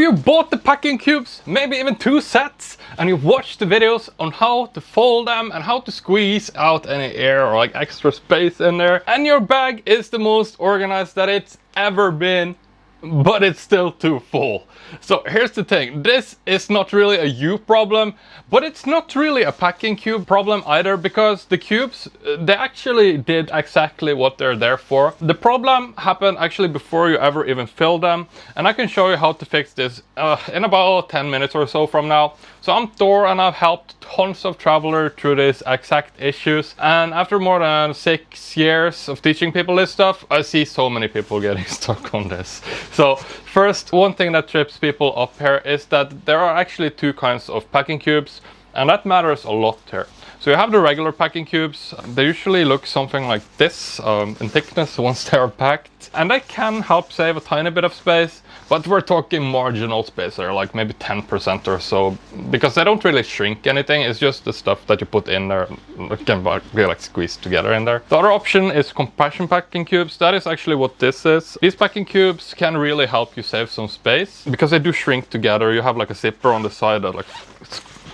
you bought the packing cubes, maybe even 2 sets, and you've watched the videos on how to fold them and how to squeeze out any air or like extra space in there, and your bag is the most organized that it's ever been, but it's still too full. So here's the thing, this is not really a you problem, but it's not really a packing cube problem either, because the cubes, they actually did exactly what they're there for. The problem happened actually before you ever even filled them, and I can show you how to fix this in about 10 minutes or so from now. So I'm Thor, and I've helped tons of travelers through these exact issues, and after more than 6 years of teaching people this stuff, I see so many people getting stuck on this. So first, one thing that trips people up here is that there are actually 2 kinds of packing cubes, and that matters a lot here. So you have the regular packing cubes. They usually look something like this in thickness once they are packed, and they can help save a tiny bit of space, but we're talking marginal space there, like maybe 10% or so, because they don't really shrink anything. It's just the stuff that you put in there can be like squeezed together in there. The other option is compression packing cubes. That is actually what this is. These packing cubes can really help you save some space because they do shrink together. You have like a zipper on the side that like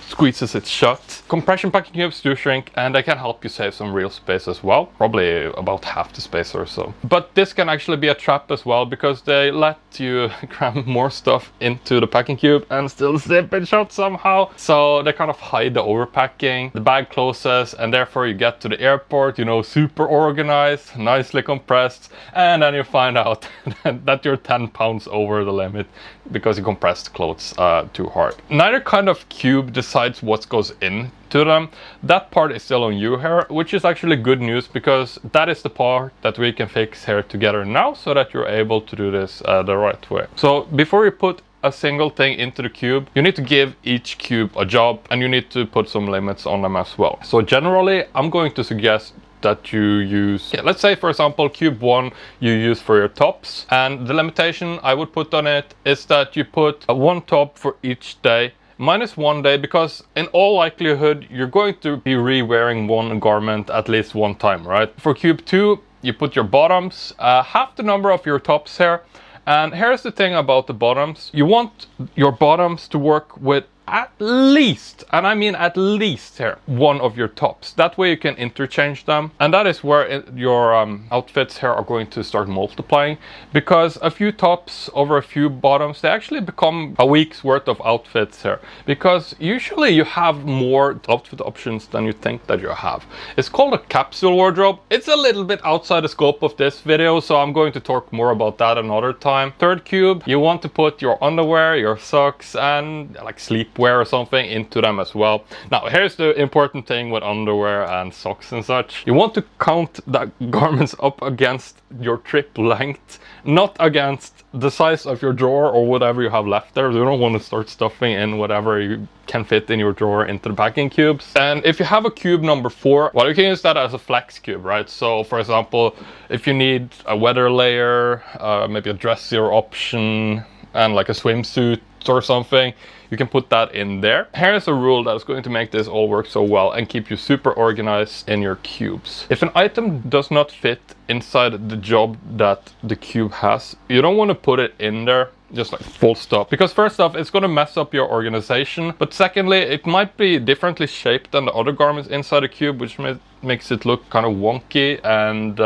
squeezes it shut. Compression packing cubes do shrink, and they can help you save some real space as well, probably about half the space or so. But this can actually be a trap as well, because they let you cram more stuff into the packing cube and still zip it shut somehow. So they kind of hide the overpacking. The bag closes, and therefore you get to the airport, you know, super organized, nicely compressed, and then you find out that you're 10 pounds over the limit because you compressed clothes too hard. Neither kind of cube decides what goes into them. That part is still on you here, which is actually good news, because that is the part that we can fix here together now, so that you're able to do this the right way. So before you put a single thing into the cube, you need to give each cube a job, and you need to put some limits on them as well. So generally, I'm going to suggest that you use, let's say for example, cube 1 you use for your tops, and the limitation I would put on it is that you put 1 top for each day, minus 1 day, because in all likelihood you're going to be re-wearing one garment at least 1 time, right? For cube 2 you put your bottoms, half the number of your tops here. And here's the thing about the bottoms, you want your bottoms to work with at least, and I mean at least here, 1 of your tops. That way you can interchange them, and that is where your outfits here are going to start multiplying, because a few tops over a few bottoms, they actually become a week's worth of outfits here, because usually you have more outfit options than you think that you have. It's called a capsule wardrobe. It's a little bit outside the scope of this video, so I'm going to talk more about that another time. Third cube, you want to put your underwear, your socks, and like sleepwear or something into them as well. Now here's the important thing with underwear and socks and such. You want to count the garments up against your trip length, not against the size of your drawer or whatever you have left there. You don't want to start stuffing in whatever you can fit in your drawer into the packing cubes. And if you have a cube number 4, well, you can use that as a flex cube, right? So for example, if you need a weather layer, maybe a dressier option, and like a swimsuit or something, you can put that in there. Here's a rule that is going to make this all work so well and keep you super organized in your cubes. If an item does not fit inside the job that the cube has, you don't want to put it in there just like full stop, because first off, it's going to mess up your organization, but secondly, it might be differently shaped than the other garments inside the cube, which makes it look kind of wonky, and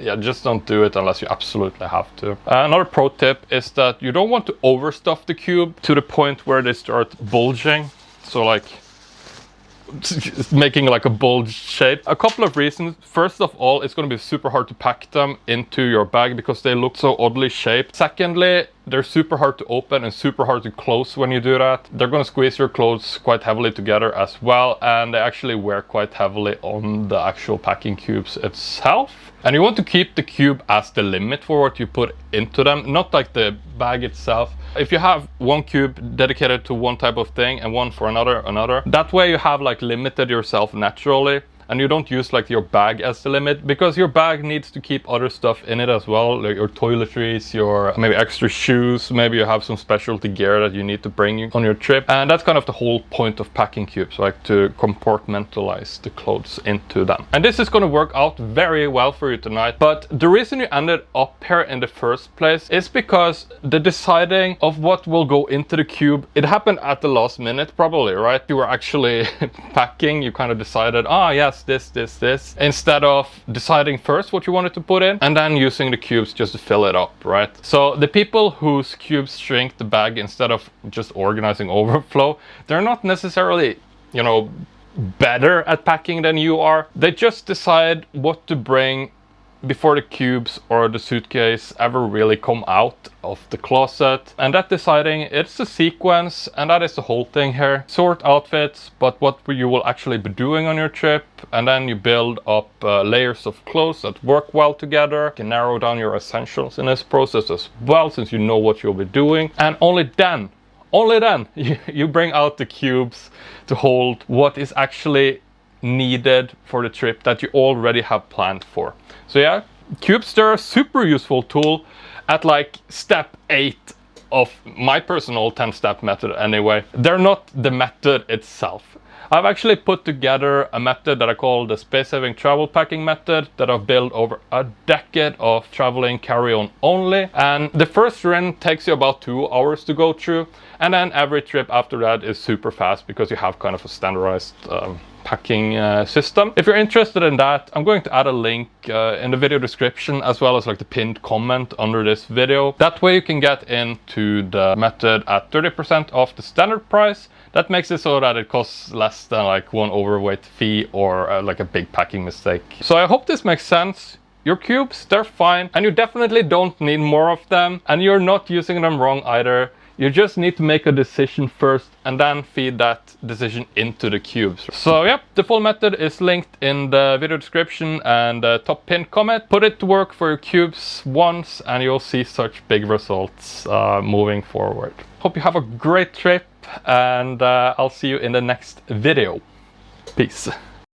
yeah, just don't do it unless you absolutely have to. Another pro tip is that you don't want to overstuff the cube to the point where they start bulging, so like making like a bulge shape. A couple of reasons. First of all, it's going to be super hard to pack them into your bag because they look so oddly shaped. Secondly, they're super hard to open and super hard to close when you do that. They're going to squeeze your clothes quite heavily together as well, and they actually wear quite heavily on the actual packing cubes itself. And you want to keep the cube as the limit for what you put into them, not like the bag itself. If you have one cube dedicated to one type of thing and one for another, that way you have like limited yourself naturally. and you don't use like your bag as the limit, because your bag needs to keep other stuff in it as well, like your toiletries, your maybe extra shoes, maybe you have some specialty gear that you need to bring on your trip. And that's kind of the whole point of packing cubes, like to compartmentalize the clothes into them. And this is going to work out very well for you tonight. But the reason you ended up here in the first place is because the deciding of what will go into the cube, it happened at the last minute probably, right? You were actually packing, you kind of decided, ah yes, this, instead of deciding first what you wanted to put in and then using the cubes just to fill it up, right? So the people whose cubes shrink the bag instead of just organizing overflow, they're not necessarily, you know, better at packing than you are. They just decide what to bring before the cubes or the suitcase ever really come out of the closet. And that deciding, it's a sequence, and that is the whole thing here. Sort outfits, but what you will actually be doing on your trip, and then you build up layers of clothes that work well together. You can narrow down your essentials in this process as well, since you know what you'll be doing. And only then you bring out the cubes to hold what is actually needed for the trip that you already have planned for. So yeah, cubes, they're a super useful tool at like step 8 of my personal 10-step method anyway. They're not the method itself. I've actually put together a method that I call the space-saving travel packing method that I've built over a decade of traveling carry-on only. And the first run takes you about 2 hours to go through. And then every trip after that is super fast because you have kind of a standardized packing system. If you're interested in that, I'm going to add a link in the video description, as well as like the pinned comment under this video. That way you can get into the method at 30% off the standard price. That makes it so that it costs less than like one overweight fee or like a big packing mistake. So I hope this makes sense. Your cubes, they're fine, and you definitely don't need more of them, and you're not using them wrong either. You just need to make a decision first and then feed that decision into the cubes. So yep, the full method is linked in the video description and the top pinned comment. Put it to work for your cubes once and you'll see such big results moving forward. Hope you have a great trip, and I'll see you in the next video. Peace.